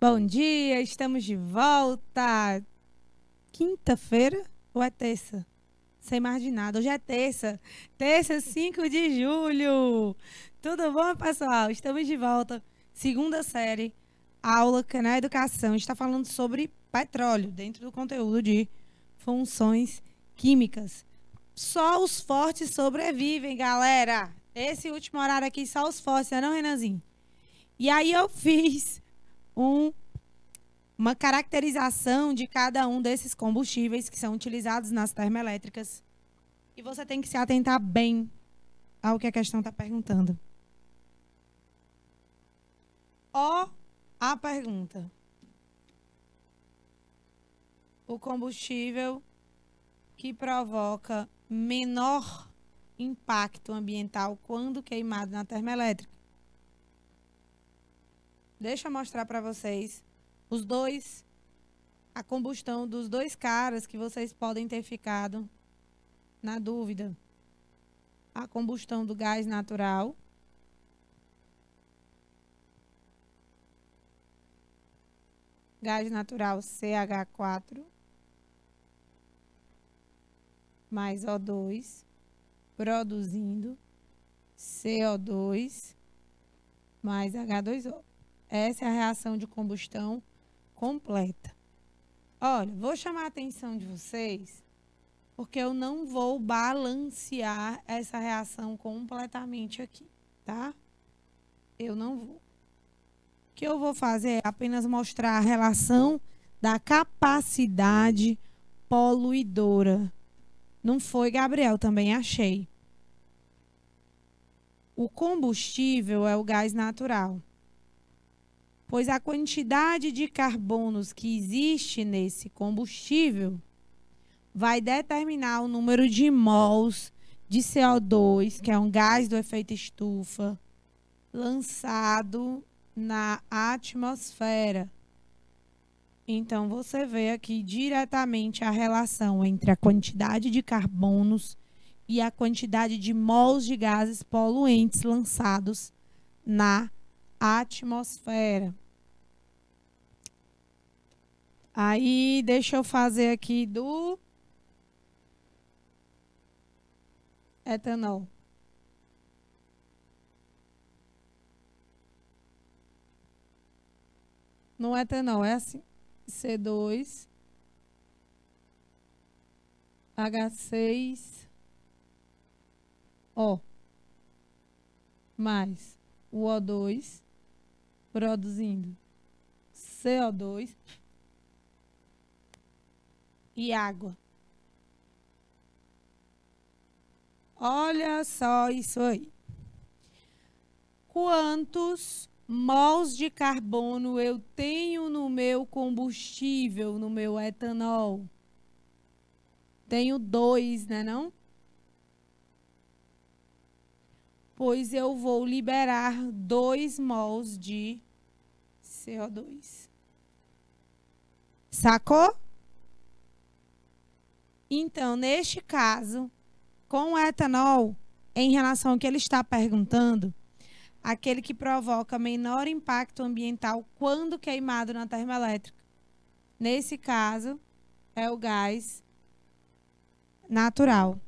Bom dia, estamos de volta. Quinta-feira ou é terça? Sem mais de nada. Hoje é terça. Terça, 5 de julho. Tudo bom, pessoal? Estamos de volta. Segunda série, aula que na educação está falando sobre petróleo, dentro do conteúdo de funções químicas. Só os fortes sobrevivem, galera. Esse último horário aqui, só os fortes, não é, Renanzinho? E aí eu fiz uma caracterização de cada um desses combustíveis que são utilizados nas termoelétricas. E você tem que se atentar bem ao que a questão está perguntando. Ó, a pergunta. O combustível que provoca menor impacto ambiental quando queimado na termoelétrica. Deixa eu mostrar para vocês a combustão dos dois caras que vocês podem ter ficado na dúvida. A combustão do gás natural CH4 mais O2 produzindo CO2 mais H2O. Essa é a reação de combustão completa. Olha, vou chamar a atenção de vocês, porque eu não vou balancear essa reação completamente aqui, tá? Eu não vou. O que eu vou fazer é apenas mostrar a relação da capacidade poluidora. Não foi, Gabriel? Também achei. O combustível é o gás natural, pois a quantidade de carbonos que existe nesse combustível vai determinar o número de mols de CO2, que é um gás do efeito estufa, lançado na atmosfera. Então, você vê aqui diretamente a relação entre a quantidade de carbonos e a quantidade de mols de gases poluentes lançados na atmosfera. Aí, deixa eu fazer aqui do etanol. No etanol é assim: C2, H6O, mais o O2, produzindo CO2 e água. Olha só isso aí. Quantos mols de carbono eu tenho no meu combustível, no meu etanol? Tenho 2, né não? Pois eu vou liberar 2 mols de CO2. Sacou? Então, neste caso, com o etanol, em relação ao que ele está perguntando, aquele que provoca menor impacto ambiental quando queimado na termoelétrica. Nesse caso, é o gás natural.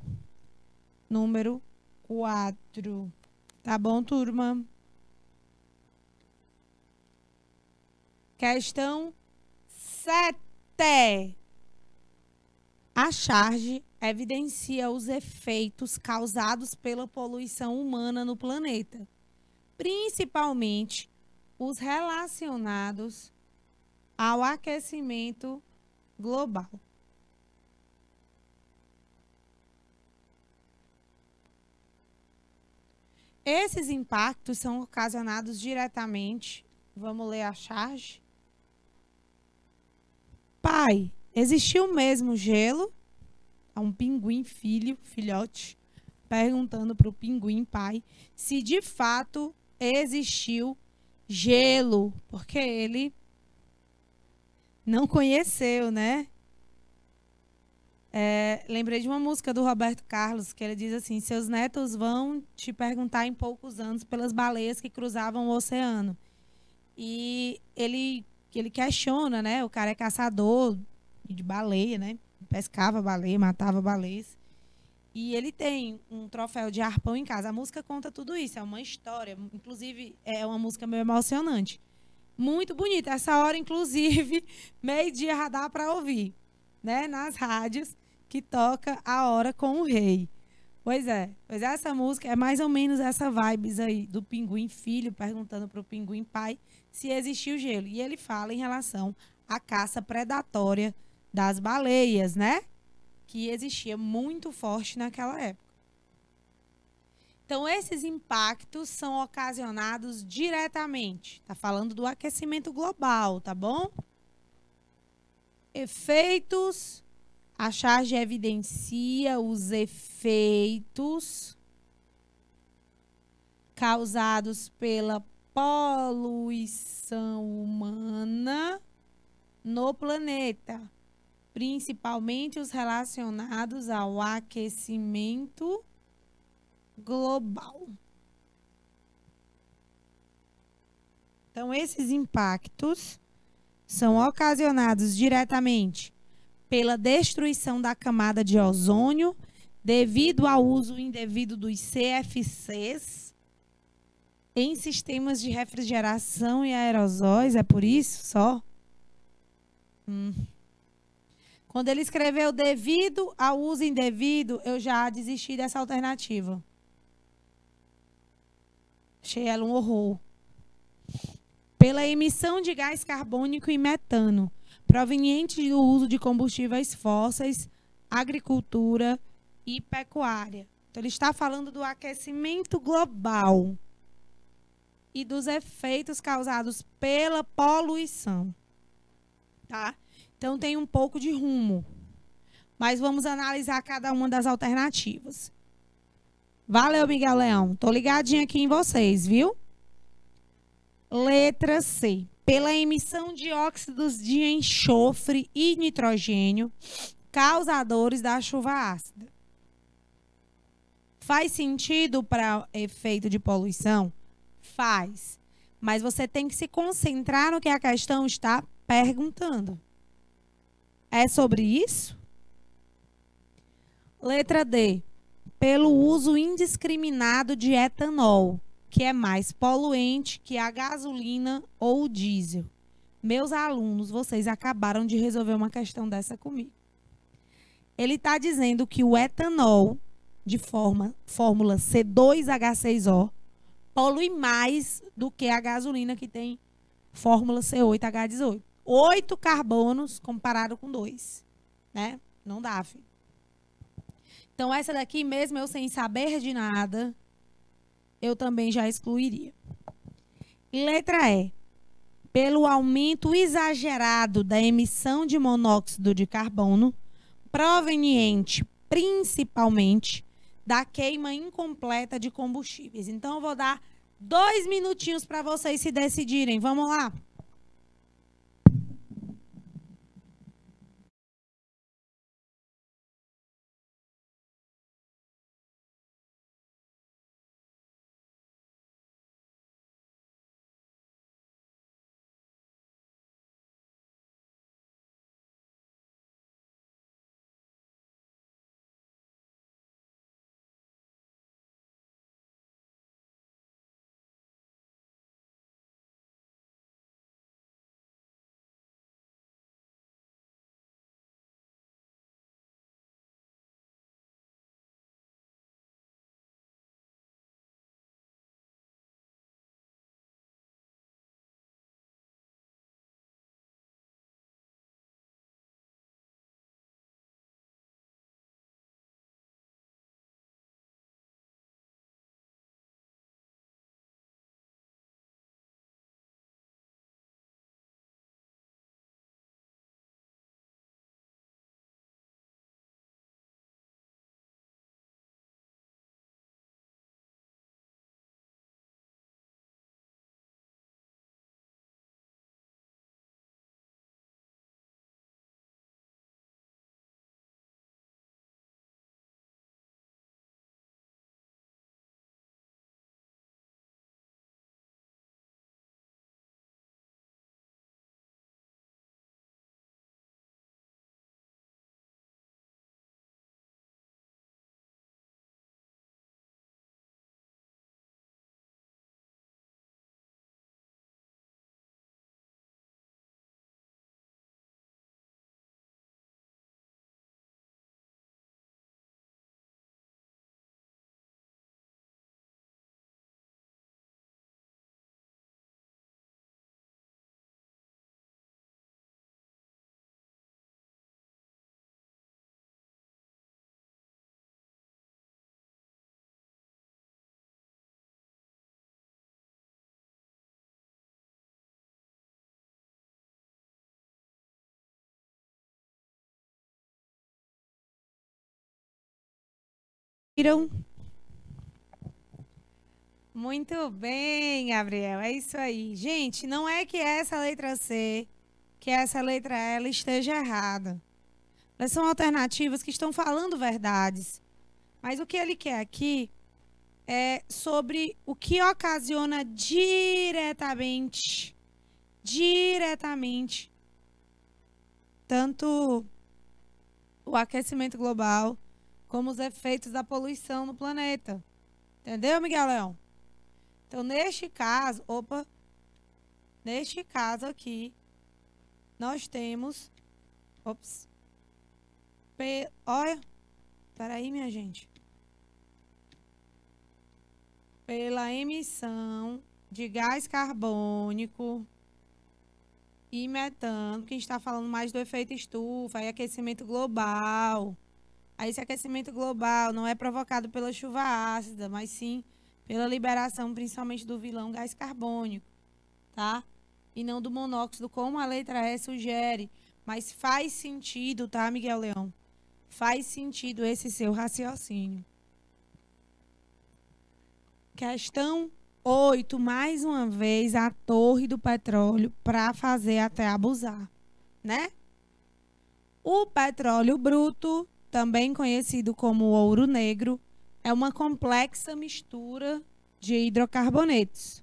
Número 4. Tá bom, turma? Questão 7. A charge evidencia os efeitos causados pela poluição humana no planeta, principalmente os relacionados ao aquecimento global. Esses impactos são ocasionados diretamente. Vamos ler a charge? Pai, existiu mesmo gelo? Um pinguim filhote, perguntando para o pinguim pai se de fato existiu gelo, porque ele não conheceu, né? Lembrei de uma música do Roberto Carlos, que ele diz assim: seus netos vão te perguntar em poucos anos pelas baleias que cruzavam o oceano. E ele que ele questiona, né? O cara é caçador de baleia, né? Pescava baleia, matava baleias. E ele tem um troféu de arpão em casa. A música conta tudo isso, é uma história. Inclusive, é uma música meio emocionante. Muito bonita. Essa hora, inclusive, meio-dia já dá para ouvir, né? Nas rádios que toca A Hora com o Rei. Pois é. Pois essa música é mais ou menos essa vibes aí do pinguim filho perguntando para o pinguim pai se existiu gelo. E ele fala em relação à caça predatória das baleias, né? Que existia muito forte naquela época. Então, esses impactos são ocasionados diretamente. Está falando do aquecimento global, tá bom? Efeitos. A charge evidencia os efeitos causados pela poluição humana no planeta, principalmente os relacionados ao aquecimento global. Então, esses impactos são ocasionados diretamente pela destruição da camada de ozônio devido ao uso indevido dos CFCs em sistemas de refrigeração e aerosóis. É por isso só? Quando ele escreveu devido ao uso indevido, eu já desisti dessa alternativa. Achei ela um horror. Pela emissão de gás carbônico e metano, provenientes do uso de combustíveis fósseis, agricultura e pecuária. Então, ele está falando do aquecimento global e dos efeitos causados pela poluição. Tá? Então, tem um pouco de rumo. Mas vamos analisar cada uma das alternativas. Valeu, Miguel Leão. Tô ligadinha aqui em vocês, viu? Letra C. Pela emissão de óxidos de enxofre e nitrogênio, causadores da chuva ácida. Faz sentido para efeito de poluição? Faz. Mas você tem que se concentrar no que a questão está perguntando. É sobre isso? Letra D. Pelo uso indiscriminado de etanol, que é mais poluente que a gasolina ou o diesel. Meus alunos, vocês acabaram de resolver uma questão dessa comigo. Ele está dizendo que o etanol, de fórmula C2H6O, polui mais do que a gasolina, que tem fórmula C8H18. 8 carbonos comparado com 2. Né? Não dá, filho. Então, essa daqui, mesmo eu sem saber de nada, eu também já excluiria. E letra E. Pelo aumento exagerado da emissão de monóxido de carbono, proveniente principalmente da queima incompleta de combustíveis. Então, eu vou dar 2 minutinhos para vocês se decidirem. Vamos lá? Viram? Muito bem, Gabriel. É isso aí. Gente, não é que essa letra C, que essa letra L esteja errada. Elas são alternativas que estão falando verdades. Mas o que ele quer aqui é sobre o que ocasiona diretamente, tanto o aquecimento global como os efeitos da poluição no planeta. Entendeu, Miguel Leão? Então, neste caso aqui, nós temos, olha, peraí, minha gente. Pela emissão de gás carbônico e metano, que a gente está falando mais do efeito estufa e aquecimento global. Aí esse aquecimento global não é provocado pela chuva ácida, mas sim pela liberação principalmente do vilão gás carbônico, tá? E não do monóxido, como a letra E sugere. Mas faz sentido, tá, Miguel Leão? Faz sentido esse seu raciocínio. Questão 8, mais uma vez, a torre do petróleo para fazer até abusar, né? O petróleo bruto, também conhecido como ouro negro, é uma complexa mistura de hidrocarbonetos.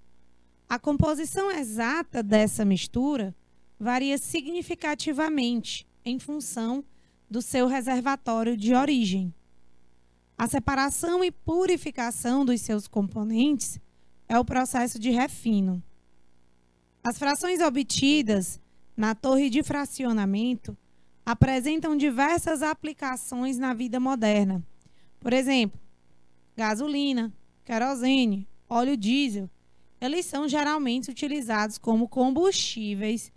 A composição exata dessa mistura varia significativamente em função do seu reservatório de origem. A separação e purificação dos seus componentes é o processo de refino. As frações obtidas na torre de fracionamento apresentam diversas aplicações na vida moderna. Por exemplo, gasolina, querosene, óleo diesel. Eles são geralmente utilizados como combustíveis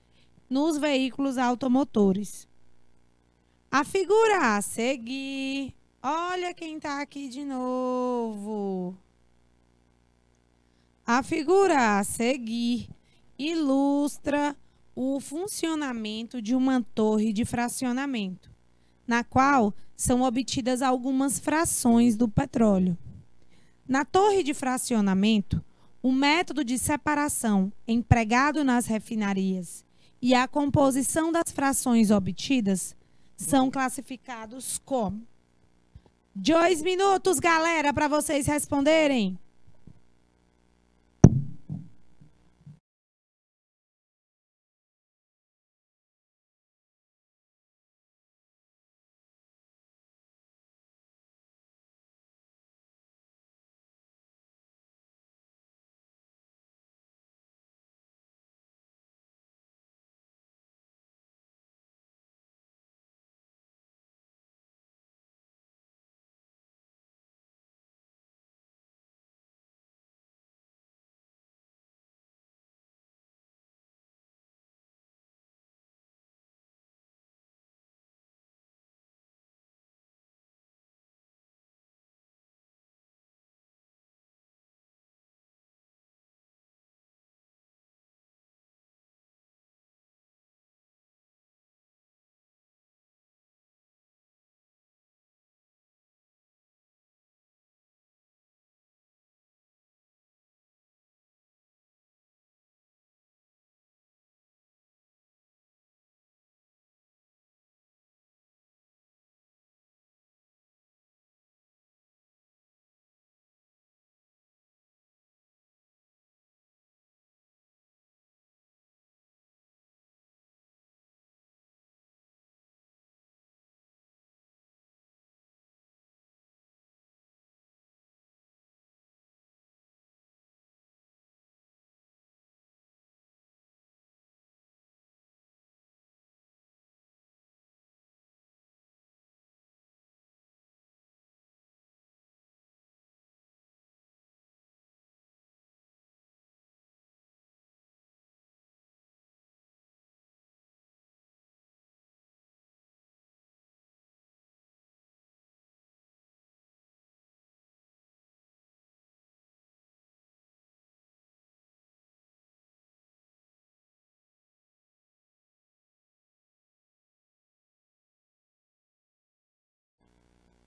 nos veículos automotores. A figura a seguir, olha quem está aqui de novo. A figura a seguir ilustra o funcionamento de uma torre de fracionamento, na qual são obtidas algumas frações do petróleo. Na torre de fracionamento, o método de separação empregado nas refinarias e a composição das frações obtidas são classificados como... 2 minutos, galera, para vocês responderem.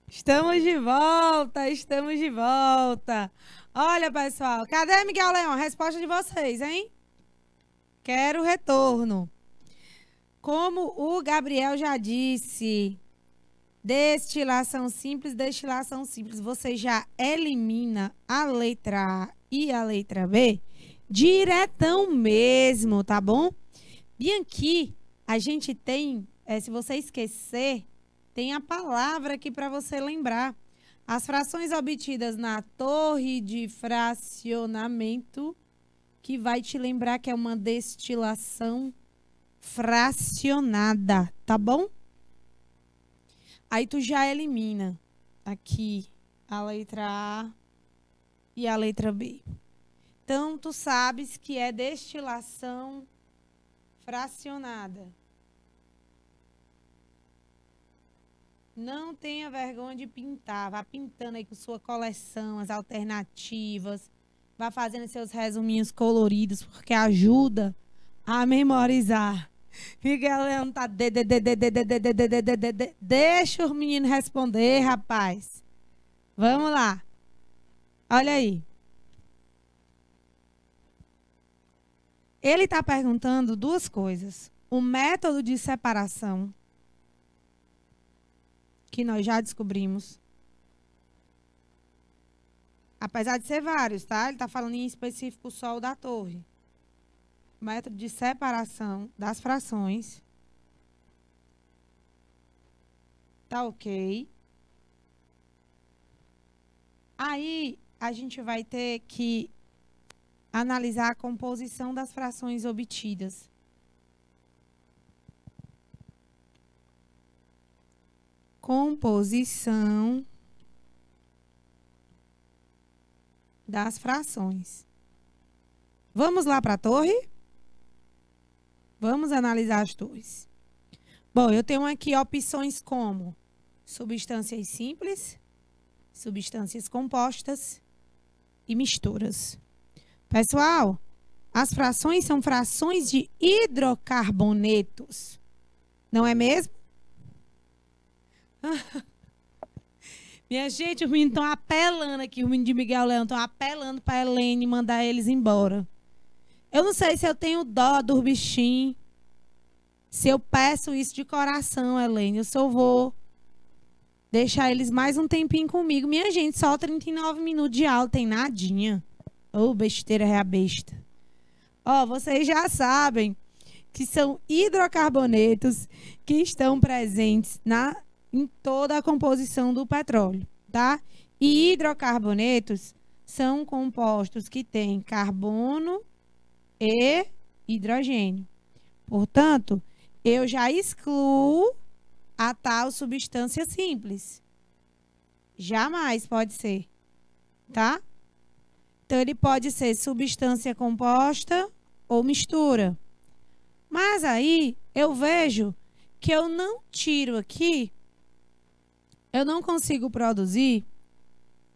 Estamos de volta, estamos de volta. Olha, pessoal, cadê Miguel Leão? A resposta de vocês, hein? Quero retorno. Como o Gabriel já disse, destilação simples, você já elimina a letra A e a letra B diretão mesmo, tá bom? E aqui a gente tem, se você esquecer, tem a palavra aqui para você lembrar. As frações obtidas na torre de fracionamento, que vai te lembrar que é uma destilação fracionada, tá bom? Aí tu já elimina aqui a letra A e a letra B. Então, tu sabes que é destilação fracionada. Não tenha vergonha de pintar. Vá pintando aí com sua coleção, as alternativas. Vá fazendo seus resuminhos coloridos, porque ajuda a memorizar. Miguel Leão tá... Deixa o menino responder, rapaz. Vamos lá. Olha aí. Ele está perguntando duas coisas. O método de separação, que nós já descobrimos. Apesar de ser vários, tá? Ele está falando em específico só o da torre. O método de separação das frações. Tá ok. Aí, a gente vai ter que analisar a composição das frações obtidas. Composição das frações. Vamos lá para a torre? Vamos analisar as torres. Bom, eu tenho aqui opções como substâncias simples, substâncias compostas e misturas. Pessoal, as frações são frações de hidrocarbonetos. Não é mesmo? Minha gente, os meninos estão apelando aqui, os meninos de Miguel Leão estão apelando para a Helene mandar eles embora. Eu não sei se eu tenho dó dos bichinhos, se eu peço isso de coração, Helene. Eu só vou deixar eles mais um tempinho comigo. Minha gente, só 39 minutos de aula, tem nadinha. Ô, besteira é a besta. Ó, vocês já sabem que são hidrocarbonetos que estão presentes em toda a composição do petróleo, tá? E hidrocarbonetos são compostos que têm carbono e hidrogênio. Portanto, eu já excluo a tal substância simples. Jamais pode ser, tá? Então, ele pode ser substância composta ou mistura. Mas aí, eu vejo que eu não tiro aqui, eu não consigo produzir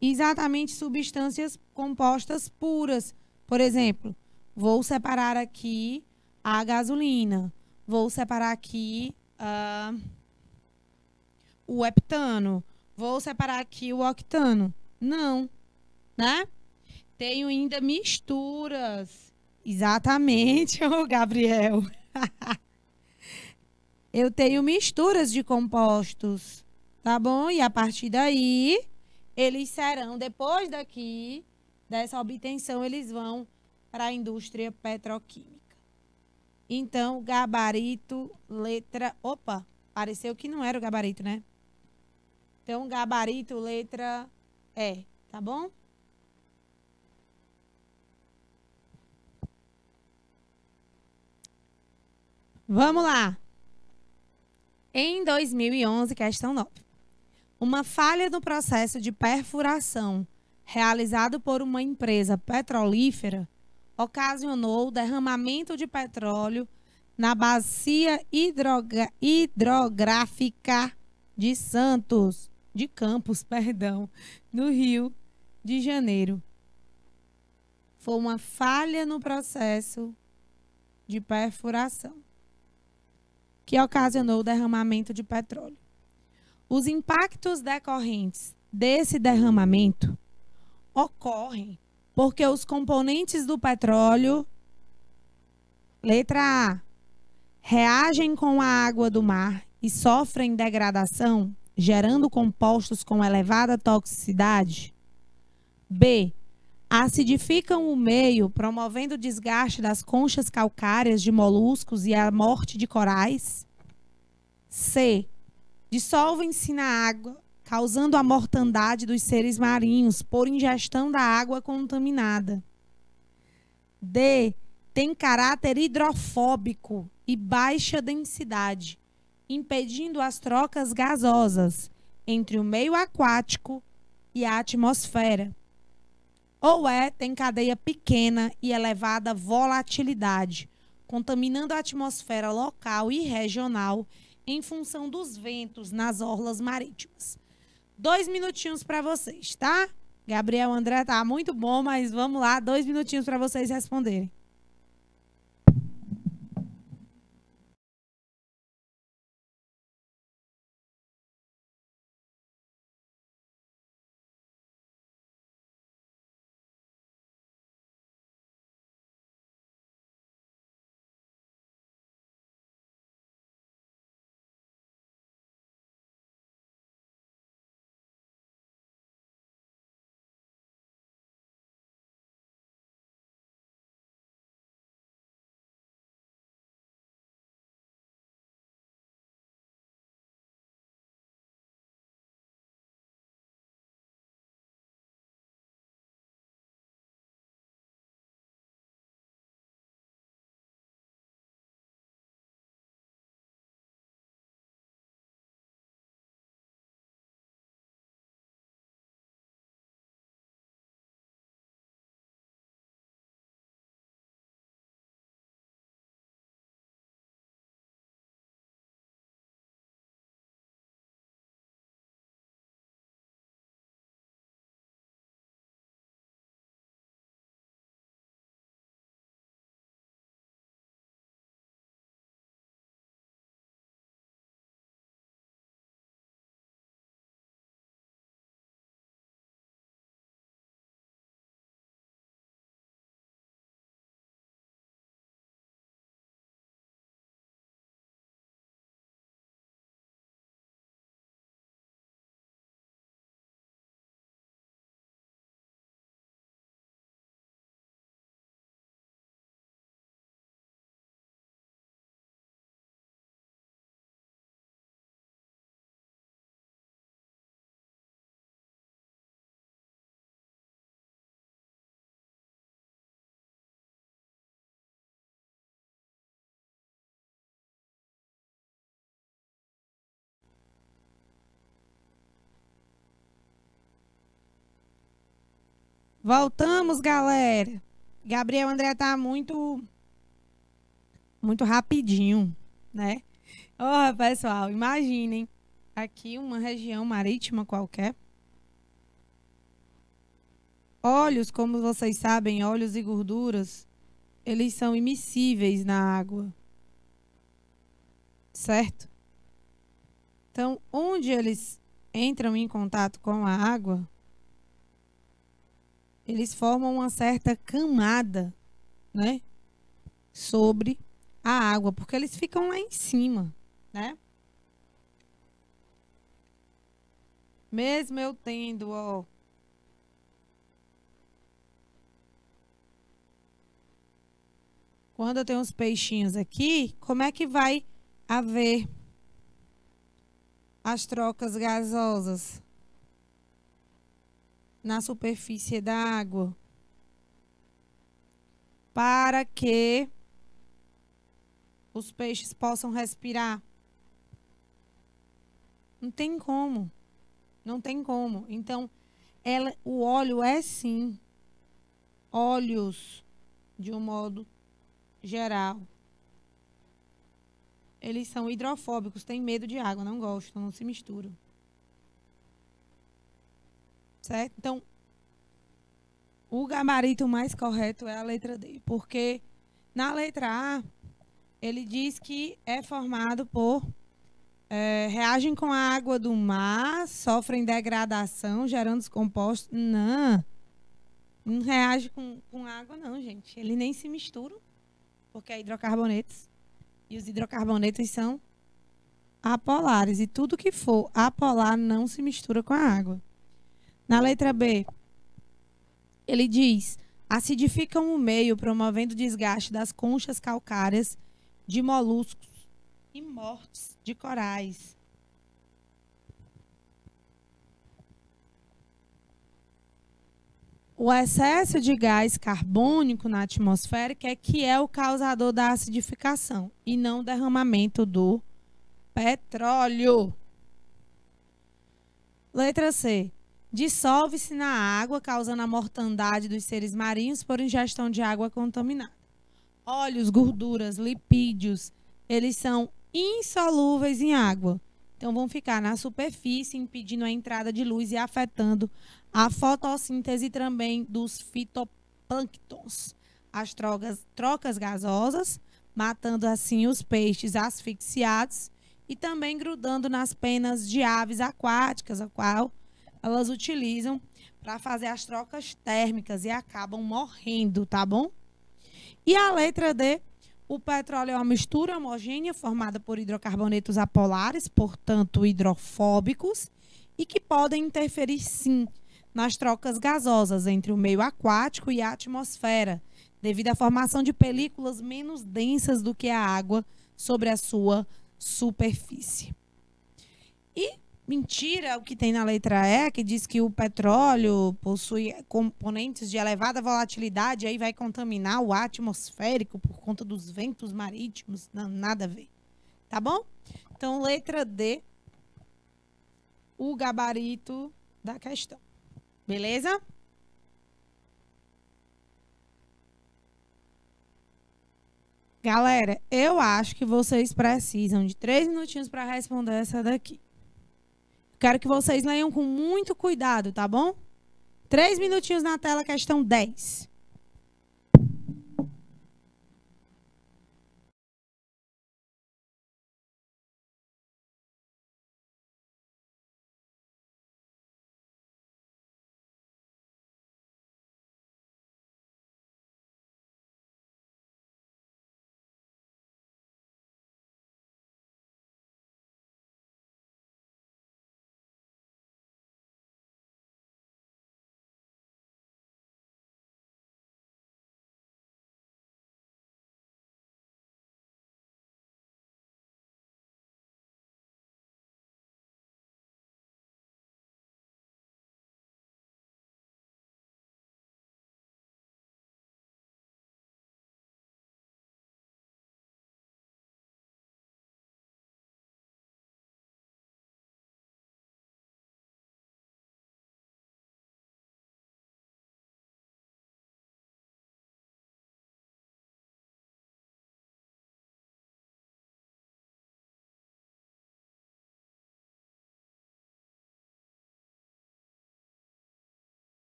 exatamente substâncias compostas puras. Por exemplo, vou separar aqui a gasolina, vou separar aqui o heptano, vou separar aqui o octano. Não, né? Tenho ainda misturas. Exatamente, ô Gabriel. Eu tenho misturas de compostos, tá bom? E a partir daí, eles serão, depois daqui, dessa obtenção, eles vão para a indústria petroquímica. Então, gabarito, letra... Opa, pareceu que não era o gabarito, né? Então, gabarito, letra E, tá bom? Vamos lá. Em 2011, questão 9. Uma falha no processo de perfuração realizado por uma empresa petrolífera ocasionou o derramamento de petróleo na bacia hidrográfica de Campos, no Rio de Janeiro. Foi uma falha no processo de perfuração que ocasionou o derramamento de petróleo. Os impactos decorrentes desse derramamento ocorrem porque os componentes do petróleo, letra A, reagem com a água do mar e sofrem degradação, gerando compostos com elevada toxicidade. B, acidificam o meio, promovendo o desgaste das conchas calcárias de moluscos e a morte de corais. C, dissolvem-se na água, causando a mortandade dos seres marinhos por ingestão da água contaminada. D, tem caráter hidrofóbico e baixa densidade, impedindo as trocas gasosas entre o meio aquático e a atmosfera. Ou tem cadeia pequena e elevada volatilidade, contaminando a atmosfera local e regional em função dos ventos nas orlas marítimas. 2 minutinhos para vocês, tá? Gabriel, André, tá muito bom, mas vamos lá, 2 minutinhos para vocês responderem. Voltamos, galera. Gabriel, André tá muito rapidinho, né? Ó, pessoal, imaginem aqui uma região marítima qualquer. Óleos, como vocês sabem, óleos e gorduras, eles são immiscíveis na água. Certo? Então, onde eles entram em contato com a água, eles formam uma certa camada, né, sobre a água, porque eles ficam lá em cima, né? Mesmo eu tendo, ó, quando eu tenho uns peixinhos aqui, como é que vai haver as trocas gasosas na superfície da água para que os peixes possam respirar? Não tem como. Não tem como. Então, o óleo é sim óleos de um modo geral. Eles são hidrofóbicos, têm medo de água, não gostam, não se misturam. Certo? Então, o gabarito mais correto é a letra D, porque na letra A, ele diz que é formado por Reagem com a água do mar, sofrem degradação, gerando os compostos. Não, não reage com água, não, gente. Ele nem se mistura, porque é hidrocarbonetos. E os hidrocarbonetos são apolares. E tudo que for apolar não se mistura com a água. Na letra B, ele diz: acidificam o meio, promovendo o desgaste das conchas calcárias de moluscos e mortes de corais. O excesso de gás carbônico na atmosfera que é o causador da acidificação e não o derramamento do petróleo. Letra C. Dissolve-se na água, causando a mortandade dos seres marinhos por ingestão de água contaminada. Óleos, gorduras, lipídios, eles são insolúveis em água. Então, vão ficar na superfície, impedindo a entrada de luz e afetando a fotossíntese também dos fitoplânctons. As trocas gasosas, matando assim os peixes asfixiados e também grudando nas penas de aves aquáticas, a qual elas utilizam para fazer as trocas térmicas e acabam morrendo, tá bom? E a letra D, o petróleo é uma mistura homogênea formada por hidrocarbonetos apolares, portanto hidrofóbicos, e que podem interferir sim nas trocas gasosas entre o meio aquático e a atmosfera, devido à formação de películas menos densas do que a água sobre a sua superfície. E mentira o que tem na letra E, que diz que o petróleo possui componentes de elevada volatilidade e aí vai contaminar o atmosférico por conta dos ventos marítimos. Não, nada a ver. Tá bom? Então, letra D, o gabarito da questão. Beleza? Galera, eu acho que vocês precisam de 3 minutinhos para responder essa daqui. Quero que vocês leiam com muito cuidado, tá bom? 3 minutinhos na tela, questão 10.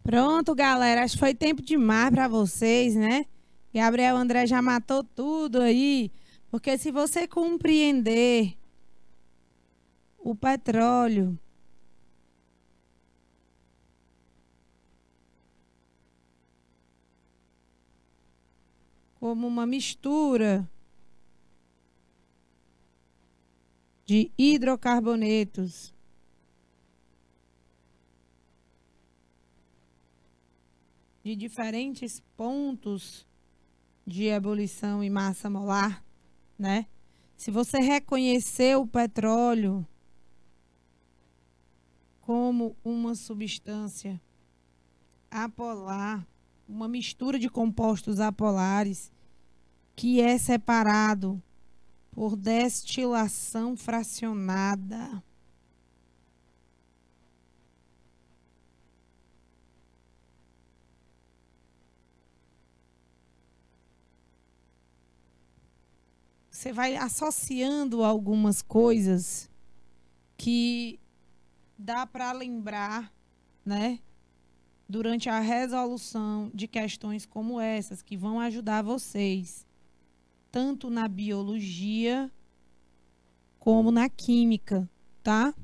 Pronto, galera. Acho que foi tempo demais para vocês, né? Gabriel André já matou tudo aí. Porque se você compreender o petróleo como uma mistura de hidrocarbonetos de diferentes pontos de ebulição e massa molar, né? Se você reconhecer o petróleo como uma substância apolar, uma mistura de compostos apolares que é separado por destilação fracionada. Você vai associando algumas coisas que dá para lembrar, né? Durante a resolução de questões como essas, que vão ajudar vocês, tanto na biologia como na química, tá?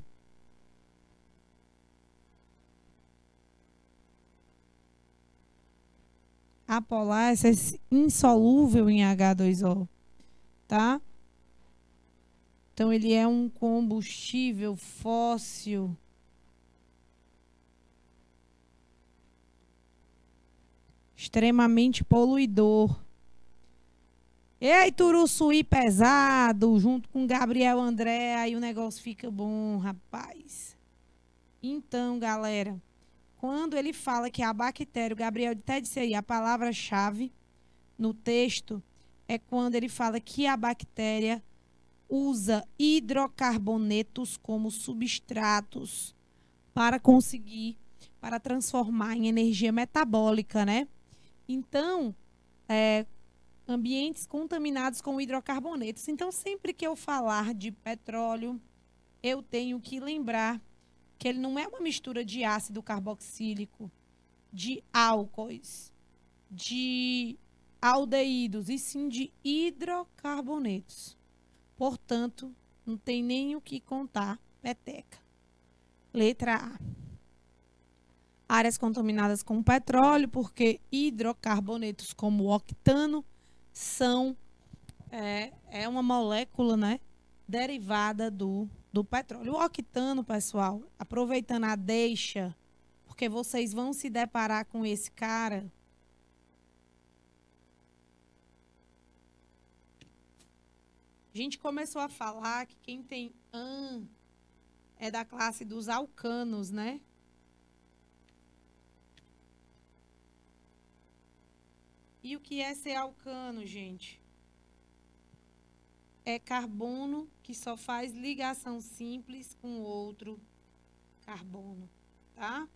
Apolar é insolúvel em H2O, tá? Então, ele é um combustível fóssil extremamente poluidor. Ei, Turuçuí pesado, junto com Gabriel André, aí o negócio fica bom, rapaz. Então, galera, quando ele fala que a bactéria, o Gabriel até disse aí, a palavra-chave no texto é quando ele fala que a bactéria usa hidrocarbonetos como substratos para transformar em energia metabólica, né? Então, ambientes contaminados com hidrocarbonetos. Então, sempre que eu falar de petróleo, eu tenho que lembrar que ele não é uma mistura de ácido carboxílico, de álcoois, de aldeídos, e sim de hidrocarbonetos. Portanto, não tem nem o que contar, peteca. Letra A. Áreas contaminadas com petróleo, porque hidrocarbonetos como o octano são uma molécula, né, derivada do petróleo. O octano, pessoal, aproveitando a deixa, porque vocês vão se deparar com esse cara. A gente começou a falar que quem tem AN é da classe dos alcanos, né? E o que é ser alcano, gente? É carbono que só faz ligação simples com outro carbono, tá?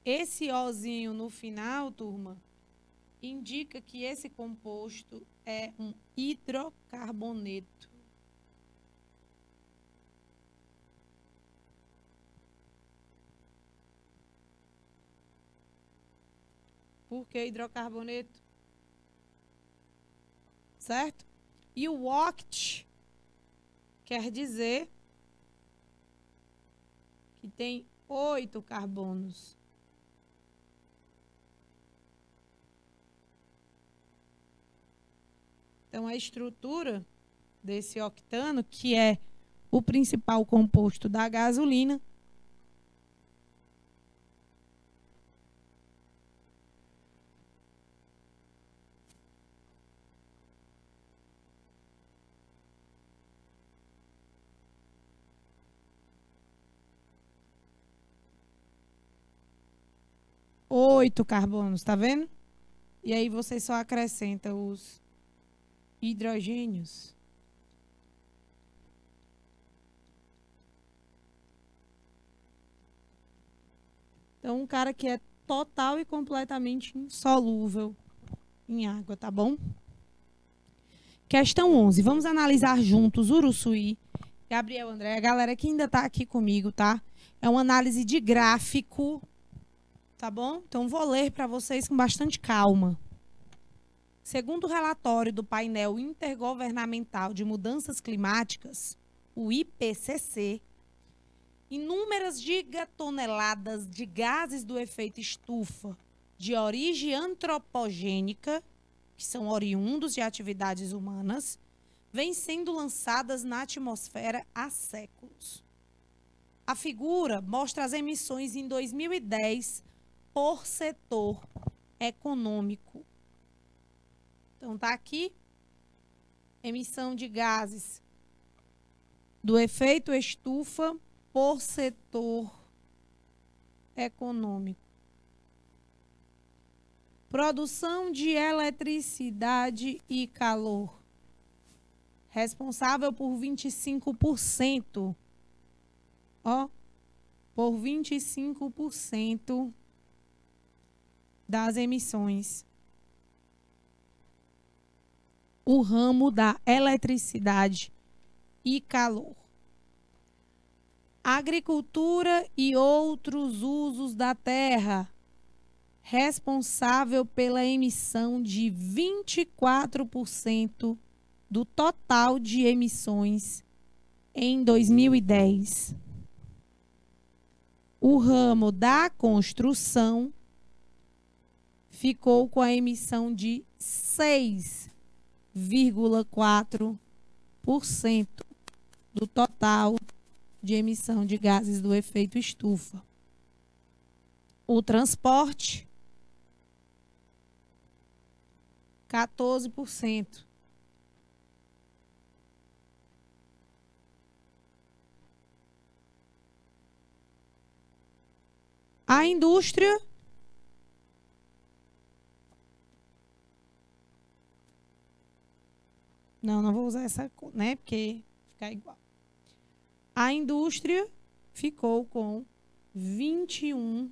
Esse Ozinho no final, turma, indica que esse composto é um hidrocarboneto. Por que hidrocarboneto? Certo? E o oct quer dizer que tem 8 carbonos. Então, a estrutura desse octano, que é o principal composto da gasolina, oito carbonos, tá vendo? E aí você só acrescenta os hidrogênios. Então, um cara que é total e completamente insolúvel em água, tá bom? Questão 11. Vamos analisar juntos Uruçuí, Gabriel André, a galera que ainda tá aqui comigo, tá? É uma análise de gráfico, Tá bom? Então, vou ler para vocês com bastante calma. Segundo o relatório do Painel Intergovernamental de Mudanças Climáticas, o IPCC, inúmeras gigatoneladas de gases do efeito estufa de origem antropogênica, que são oriundos de atividades humanas, vêm sendo lançadas na atmosfera há séculos. A figura mostra as emissões em 2010 por setor econômico. Então, está aqui, emissão de gases do efeito estufa por setor econômico. Produção de eletricidade e calor, responsável por 25%, por 25% das emissões. O ramo da eletricidade e calor. Agricultura e outros usos da terra, responsável pela emissão de 24% do total de emissões em 2010. O ramo da construção ficou com a emissão de 6,4% do total de emissão de gases do efeito estufa. O transporte, 14%. A indústria, não vou usar essa, né, porque fica igual. A indústria ficou com 21%.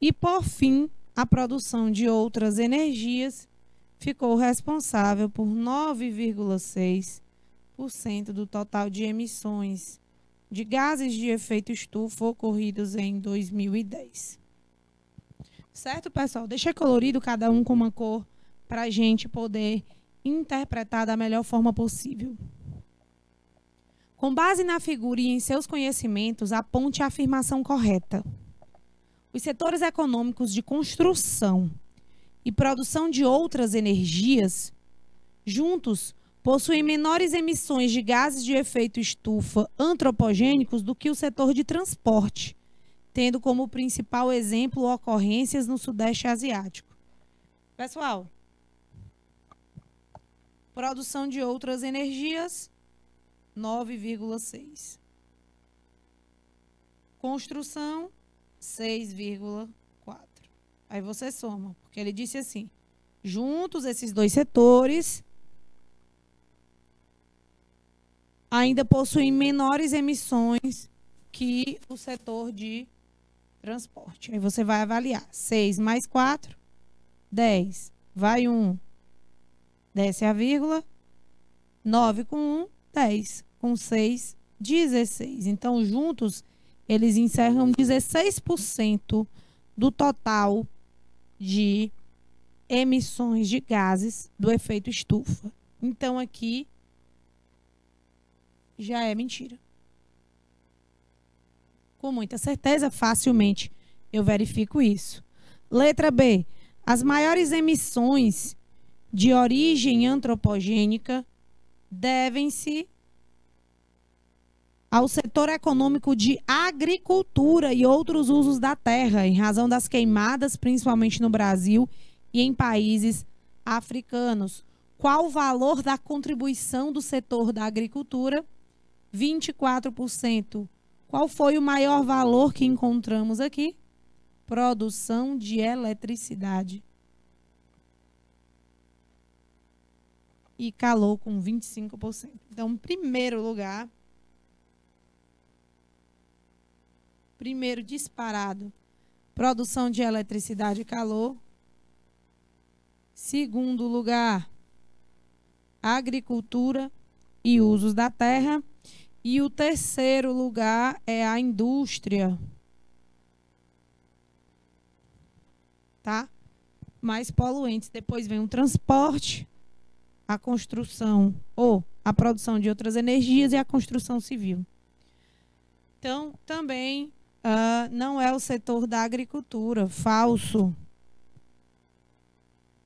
E, por fim, a produção de outras energias ficou responsável por 9,6% do total de emissões de gases de efeito estufa ocorridos em 2010. Certo, pessoal? Deixei colorido cada um com uma cor para a gente poder interpretar da melhor forma possível. Com base na figura e em seus conhecimentos, aponte a afirmação correta. Os setores econômicos de construção e produção de outras energias, juntos, possuem menores emissões de gases de efeito estufa antropogênicos do que o setor de transporte, tendo como principal exemplo ocorrências no Sudeste Asiático. Pessoal, produção de outras energias, 9,6%. Construção, 6,4%. Aí você soma, porque ele disse assim, juntos esses dois setores ainda possuem menores emissões que o setor de transporte. Aí você vai avaliar. 6 mais 4, 10. Vai 1, desce a vírgula. 9 com 1, 10. Com 6, 16. Então, juntos, eles encerram 16% do total de emissões de gases do efeito estufa. Então, aqui já é mentira. Com muita certeza, facilmente eu verifico isso. Letra B. As maiores emissões de origem antropogênica devem-se ao setor econômico de agricultura e outros usos da terra, em razão das queimadas, principalmente no Brasil e em países africanos. Qual o valor da contribuição do setor da agricultura? 24%. Qual foi o maior valor que encontramos aqui? Produção de eletricidade. E calor com 25%. Então, em primeiro lugar, primeiro disparado, produção de eletricidade e calor. Segundo lugar, agricultura. e usos da terra. E o terceiro lugar é a indústria. Tá? Mais poluentes. Depois vem o transporte, a construção ou a produção de outras energias e a construção civil. Então, também não é o setor da agricultura. Falso.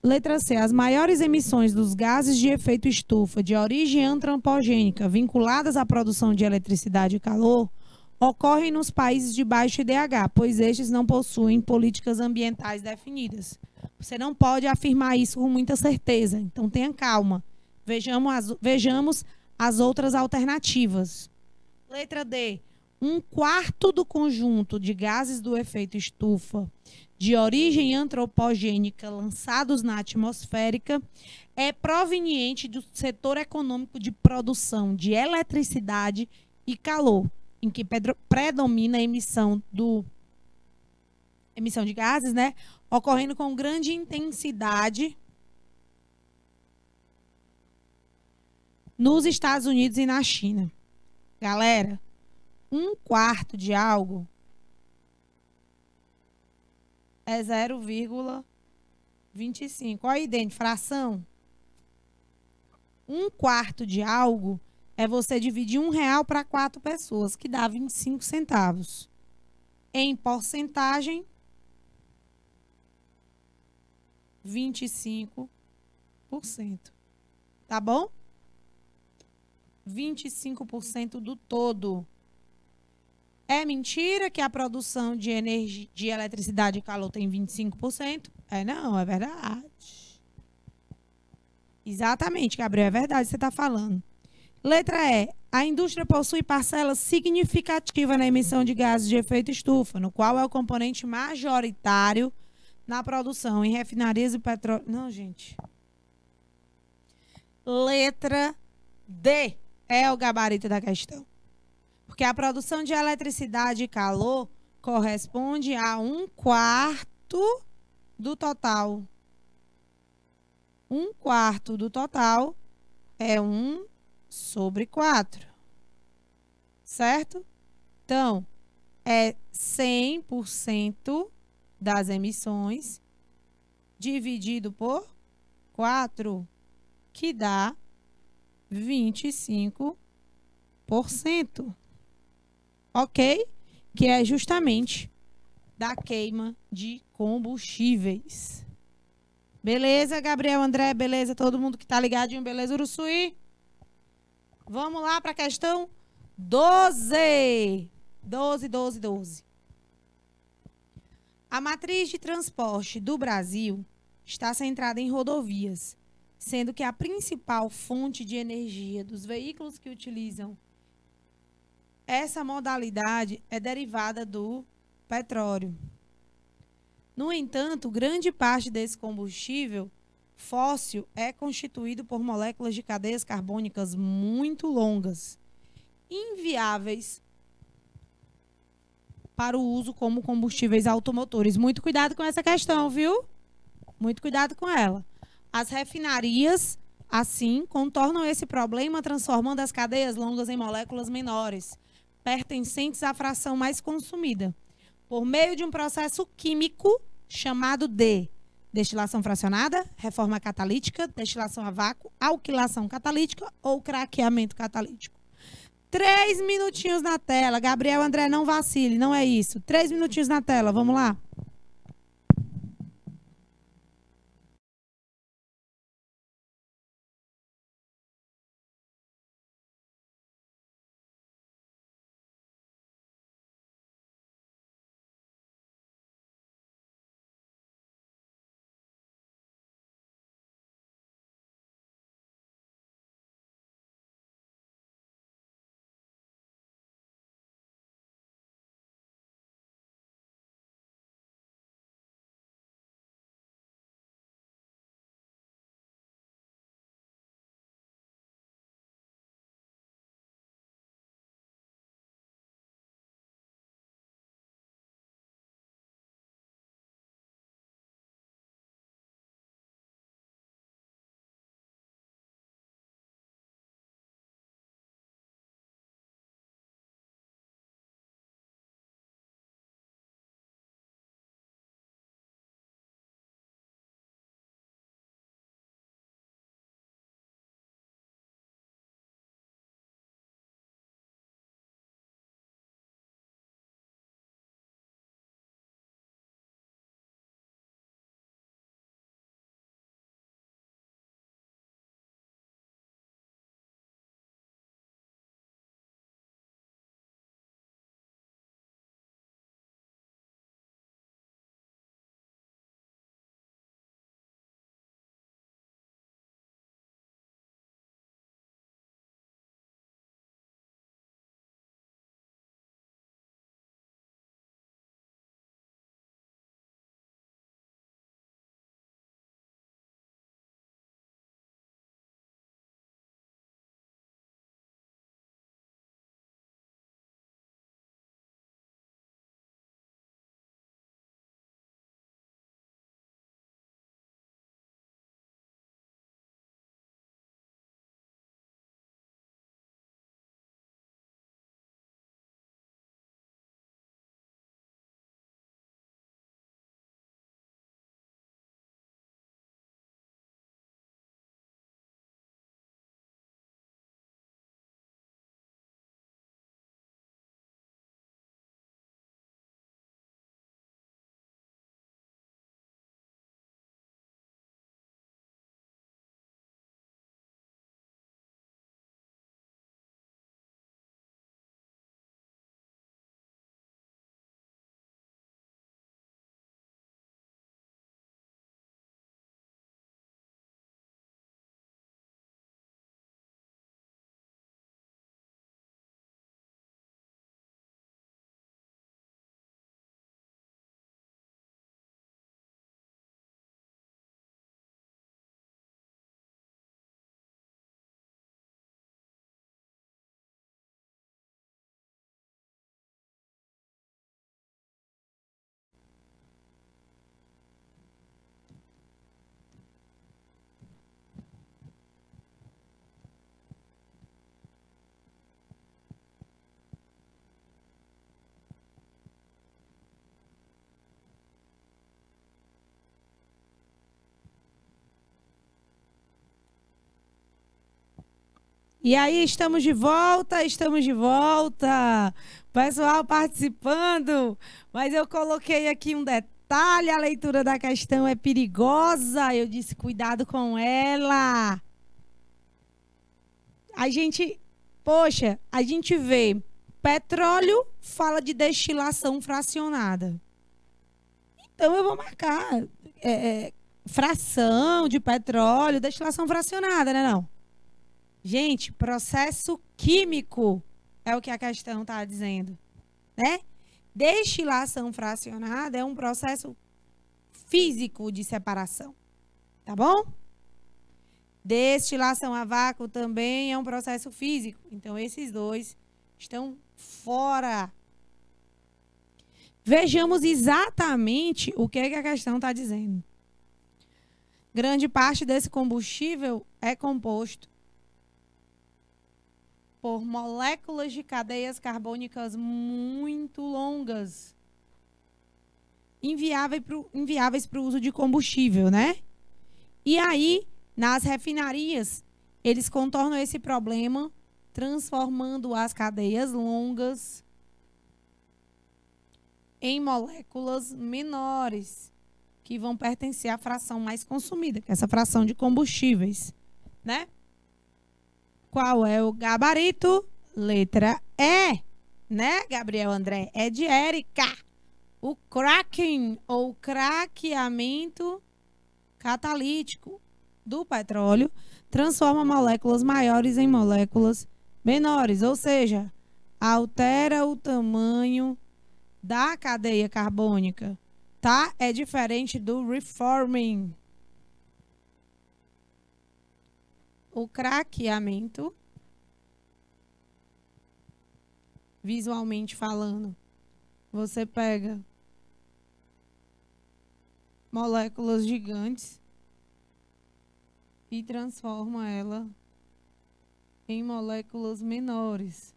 Letra C. As maiores emissões dos gases de efeito estufa de origem antropogênica vinculadas à produção de eletricidade e calor ocorrem nos países de baixo IDH, pois estes não possuem políticas ambientais definidas. Você não pode afirmar isso com muita certeza, então tenha calma. Vejamos as outras alternativas. Letra D. 1/4 do conjunto de gases do efeito estufa de origem antropogênica lançados na atmosférica é proveniente do setor econômico de produção de eletricidade e calor, em que predomina a emissão de gases, né, ocorrendo com grande intensidade nos Estados Unidos e na China. Galera, 1/4 de algo é 0,25. Olha aí dentro, fração. 1/4 de algo é você dividir R$1 para 4 pessoas, que dá 25 centavos. Em porcentagem, 25%. Tá bom? 25% do todo. É mentira que a produção de energia, de eletricidade e calor tem 25%? Não, é verdade. Exatamente, Gabriel, é verdade, você está falando. Letra E. A indústria possui parcela significativa na emissão de gases de efeito estufa, no qual é o componente majoritário na produção em refinarias e petróleo. Não, gente. Letra D é o gabarito da questão. Porque a produção de eletricidade e calor corresponde a 1/4 do total. 1/4 do total é 1/4. Certo? Então, é 100% das emissões dividido por 4, que dá 25%. Ok? Que é justamente da queima de combustíveis. Beleza, Gabriel, André? Beleza, todo mundo que tá ligadinho? Beleza, Uruçuí? Vamos lá para a questão 12. 12. A matriz de transporte do Brasil está centrada em rodovias, sendo que a principal fonte de energia dos veículos que utilizam essa modalidade é derivada do petróleo. No entanto, grande parte desse combustível fóssil é constituído por moléculas de cadeias carbônicas muito longas, inviáveis para o uso como combustíveis automotores. Muito cuidado com essa questão, viu? Muito cuidado com ela. As refinarias, assim, contornam esse problema transformando as cadeias longas em moléculas menores, pertencentes à fração mais consumida, por meio de um processo químico chamado de destilação fracionada, reforma catalítica, destilação a vácuo, alquilação catalítica ou craqueamento catalítico. 3 minutinhos na tela. Gabriel, André, não vacile, não é isso. 3 minutinhos na tela, vamos lá. E aí, estamos de volta, estamos de volta. Pessoal participando, mas eu coloquei aqui um detalhe, a leitura da questão é perigosa. Eu disse, cuidado com ela. A gente vê petróleo, fala de destilação fracionada. Então, eu vou marcar fração de petróleo, destilação fracionada, né, não? Gente, processo químico é o que a questão está dizendo, né? Destilação fracionada é um processo físico de separação, tá bom? Destilação a vácuo também é um processo físico. Então, esses dois estão fora. Vejamos exatamente o que a questão está dizendo. Grande parte desse combustível é composto por moléculas de cadeias carbônicas muito longas, inviáveis para o uso de combustível, né? E aí, nas refinarias, eles contornam esse problema, transformando as cadeias longas em moléculas menores, que vão pertencer à fração mais consumida, que é essa fração de combustíveis, né? Qual é o gabarito? Letra E, né, Gabriel André? É de Érica. O cracking, ou craqueamento catalítico do petróleo, transforma moléculas maiores em moléculas menores, ou seja, altera o tamanho da cadeia carbônica, tá? É diferente do reforming. O craqueamento, visualmente falando, você pega moléculas gigantes e transforma ela em moléculas menores.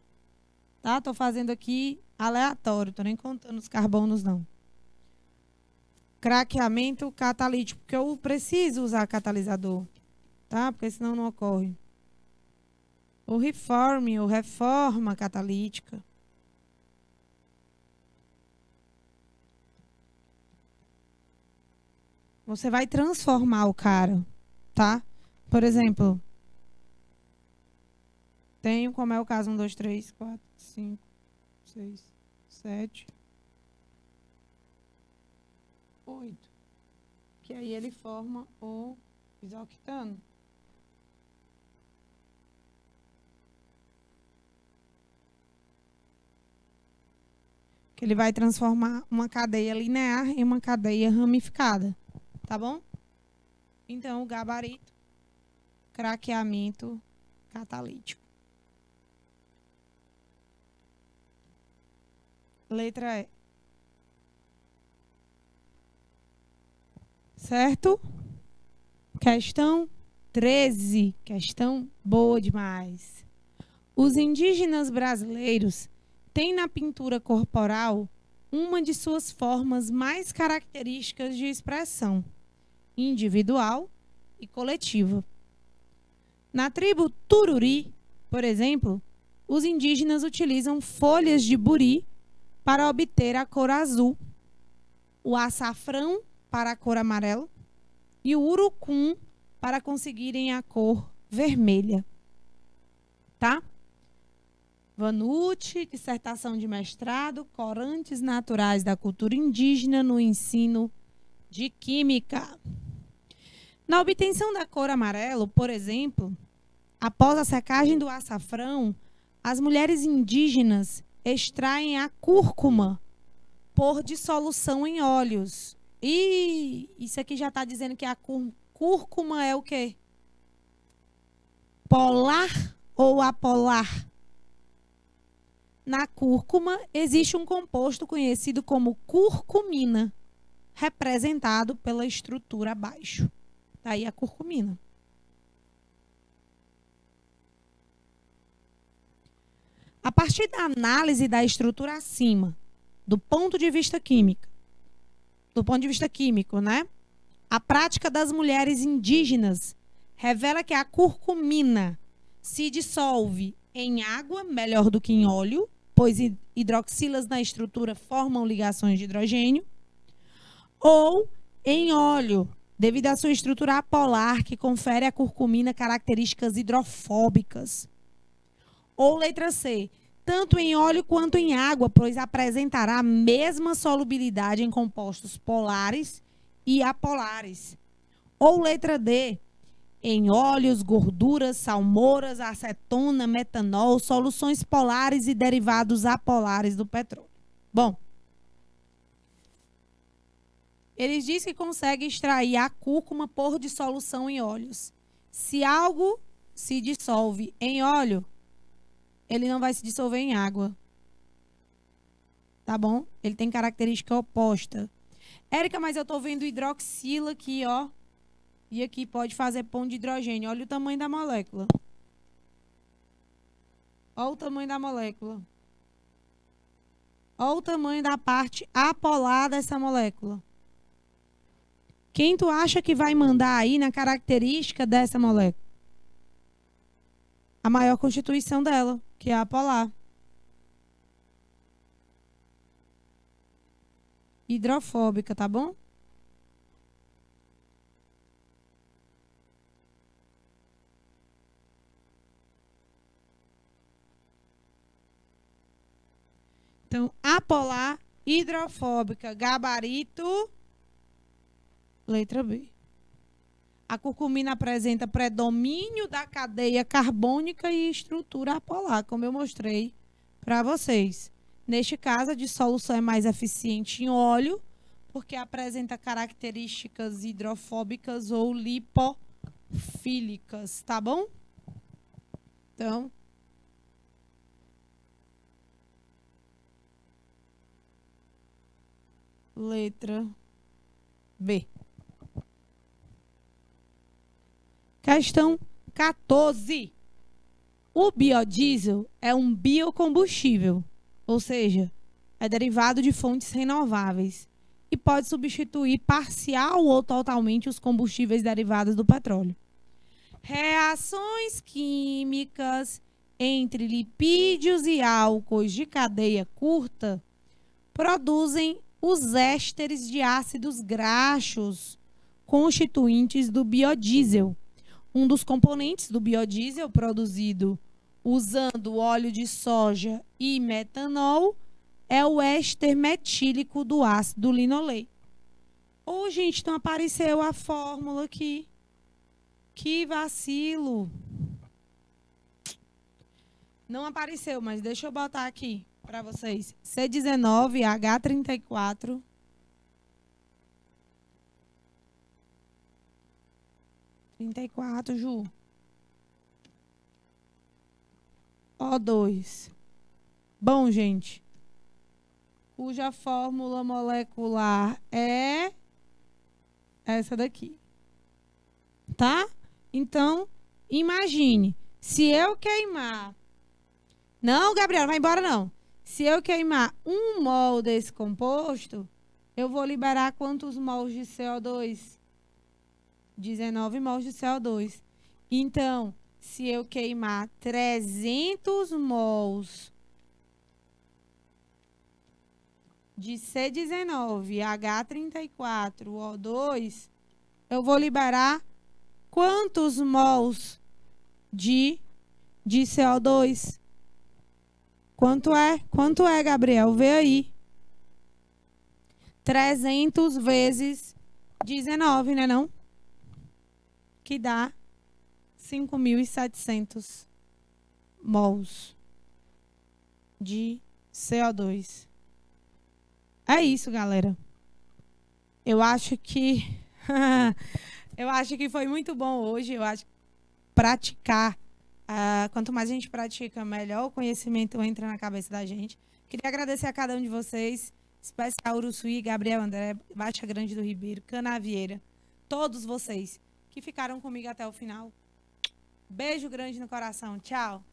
Tá? Tô fazendo aqui aleatório, tô nem contando os carbonos, não. Craqueamento catalítico, porque eu preciso usar catalisador. Tá? Porque senão não ocorre. O reforming, ou reforma catalítica. Você vai transformar o cara, tá? Por exemplo, tenho, como é o caso, 1, 2, 3, 4, 5, 6, 7, 8. Que aí ele forma o isoctano. Que ele vai transformar uma cadeia linear em uma cadeia ramificada, tá bom? Então, o gabarito, craqueamento catalítico. Letra E. Certo? Questão 13. Questão boa demais. Os indígenas brasileiros têm na pintura corporal uma de suas formas mais características de expressão, individual e coletiva. Na tribo Tururi, por exemplo, os indígenas utilizam folhas de buri para obter a cor azul, o açafrão para a cor amarela e o urucum para conseguirem a cor vermelha. Tá? Vanucci, dissertação de mestrado, corantes naturais da cultura indígena no ensino de química. Na obtenção da cor amarelo, por exemplo, após a secagem do açafrão, as mulheres indígenas extraem a cúrcuma por dissolução em óleos. E isso aqui já está dizendo que a cúrcuma é o quê? Polar ou apolar? Na cúrcuma existe um composto conhecido como curcumina, representado pela estrutura abaixo. Daí a curcumina. A partir da análise da estrutura acima, do ponto de vista químico, né? A prática das mulheres indígenas revela que a curcumina se dissolve em água, melhor do que em óleo, pois hidroxilas na estrutura formam ligações de hidrogênio, ou em óleo, devido à sua estrutura apolar, que confere à curcumina características hidrofóbicas. Ou letra C, tanto em óleo quanto em água, pois apresentará a mesma solubilidade em compostos polares e apolares. Ou letra D, em óleos, gorduras, salmouras, acetona, metanol, soluções polares e derivados apolares do petróleo. Bom, eles dizem que conseguem extrair a cúrcuma por dissolução em óleos. Se algo se dissolve em óleo, ele não vai se dissolver em água. Tá bom? Ele tem característica oposta. Érica, mas eu tô vendo hidroxila aqui, ó. E aqui pode fazer ponto de hidrogênio. Olha o tamanho da molécula. Olha o tamanho da molécula. Olha o tamanho da parte apolar dessa molécula. Quem tu acha que vai mandar aí na característica dessa molécula? A maior constituição dela, que é a apolar. Hidrofóbica, tá bom? Então, apolar, hidrofóbica, gabarito, letra B. A curcumina apresenta predomínio da cadeia carbônica e estrutura apolar, como eu mostrei para vocês. Neste caso, a dissolução é mais eficiente em óleo, porque apresenta características hidrofóbicas ou lipofílicas, tá bom? Então, letra B. Questão 14. O biodiesel é um biocombustível, ou seja, é derivado de fontes renováveis e pode substituir parcial ou totalmente os combustíveis derivados do petróleo. Reações químicas entre lipídios e álcoois de cadeia curta produzem os ésteres de ácidos graxos constituintes do biodiesel. Um dos componentes do biodiesel produzido usando óleo de soja e metanol é o éster metílico do ácido linoleico. Ô, gente, não apareceu a fórmula aqui. Que vacilo. Não apareceu, mas deixa eu botar aqui para vocês. C19H34. Ju. O2. Bom, gente, cuja fórmula molecular é essa daqui. Tá? Então, imagine, se eu queimar... Não, Gabriela, vai embora não. Se eu queimar 1 mol desse composto, eu vou liberar quantos mols de CO2? 19 mols de CO2. Então, se eu queimar 300 mols de C19H34O2, eu vou liberar quantos mols de CO2? Quanto é? Quanto é, Gabriel? Vê aí. 300 vezes 19, né não? Que dá 5.700 mols de CO2. É isso, galera. Eu acho que foi muito bom hoje. Eu acho que praticar, quanto mais a gente pratica, melhor o conhecimento entra na cabeça da gente. Queria agradecer a cada um de vocês, especial Uruçuí, Gabriel André, Baixa Grande do Ribeiro, Canavieira, todos vocês que ficaram comigo até o final. Beijo grande no coração. Tchau.